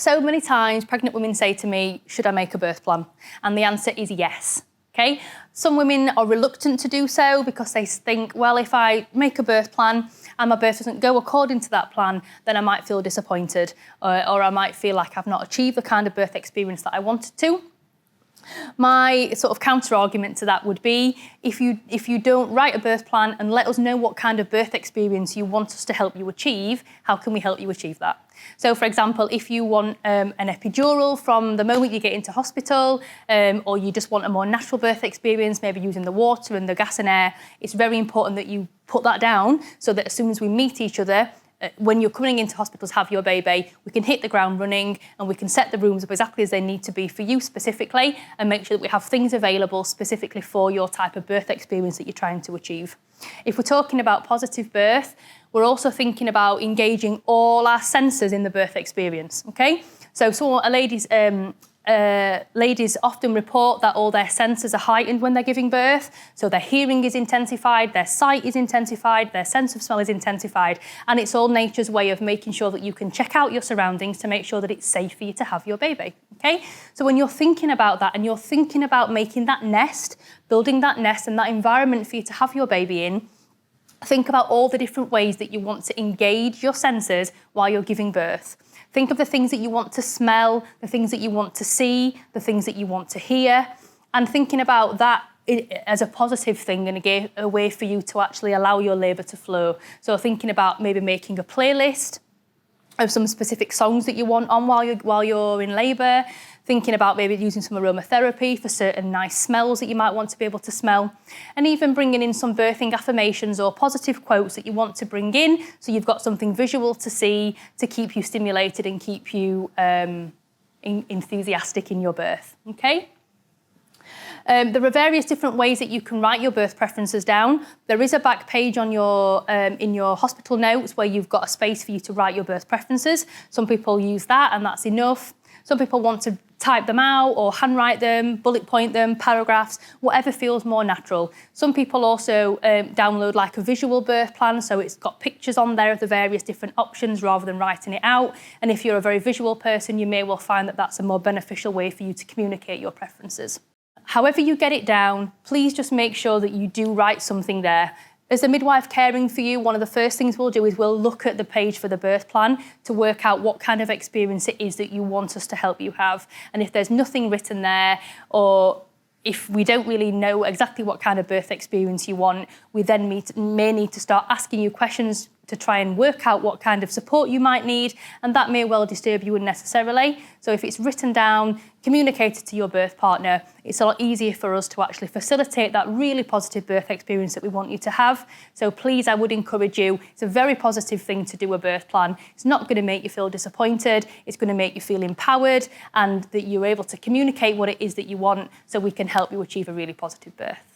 So many times pregnant women say to me, should I make a birth plan? And the answer is yes. Okay? Some women are reluctant to do so because they think, well, if I make a birth plan and my birth doesn't go according to that plan, then I might feel disappointed or I might feel like I've not achieved the kind of birth experience that I wanted to. My sort of counter-argument to that would be, if you don't write a birth plan and let us know what kind of birth experience you want us to help you achieve, how can we help you achieve that? So, for example, if you want an epidural from the moment you get into hospital, or you just want a more natural birth experience, maybe using the water and the gas and air, it's very important that you put that down so that as soon as we meet each other, when you're coming into hospital to have your baby, we can hit the ground running and we can set the rooms up exactly as they need to be for you specifically and make sure that we have things available specifically for your type of birth experience that you're trying to achieve. If we're talking about positive birth, we're also thinking about engaging all our senses in the birth experience, okay? So ladies often report that all their senses are heightened when they're giving birth. So their hearing is intensified, their sight is intensified, their sense of smell is intensified. And it's all nature's way of making sure that you can check out your surroundings to make sure that it's safe for you to have your baby, okay? So when you're thinking about that and you're thinking about making that nest, building that nest and that environment for you to have your baby in, think about all the different ways that you want to engage your senses while you're giving birth. Think of the things that you want to smell, the things that you want to see, the things that you want to hear, and thinking about that as a positive thing and a way for you to actually allow your labour to flow. So thinking about maybe making a playlist of some specific songs that you want on while you're in labour, thinking about maybe using some aromatherapy for certain nice smells that you might want to be able to smell, and even bringing in some birthing affirmations or positive quotes that you want to bring in so you've got something visual to see to keep you stimulated and keep you enthusiastic in your birth, okay? There are various different ways that you can write your birth preferences down. There is a back page on in your hospital notes where you've got a space for you to write your birth preferences. Some people use that and that's enough. Some people want to type them out or handwrite them, bullet point them, paragraphs, whatever feels more natural. Some people also download like a visual birth plan, so it's got pictures on there of the various different options rather than writing it out. And if you're a very visual person, you may well find that that's a more beneficial way for you to communicate your preferences. However you get it down, please just make sure that you do write something there. As a midwife caring for you, one of the first things we'll do is we'll look at the page for the birth plan to work out what kind of experience it is that you want us to help you have. And if there's nothing written there, or if we don't really know exactly what kind of birth experience you want, we then may need to start asking you questions to try and work out what kind of support you might need, and that may well disturb you unnecessarily. So if it's written down, communicated to your birth partner, it's a lot easier for us to actually facilitate that really positive birth experience that we want you to have. So please, I would encourage you, it's a very positive thing to do a birth plan. It's not going to make you feel disappointed, it's going to make you feel empowered and that you're able to communicate what it is that you want so we can help you achieve a really positive birth.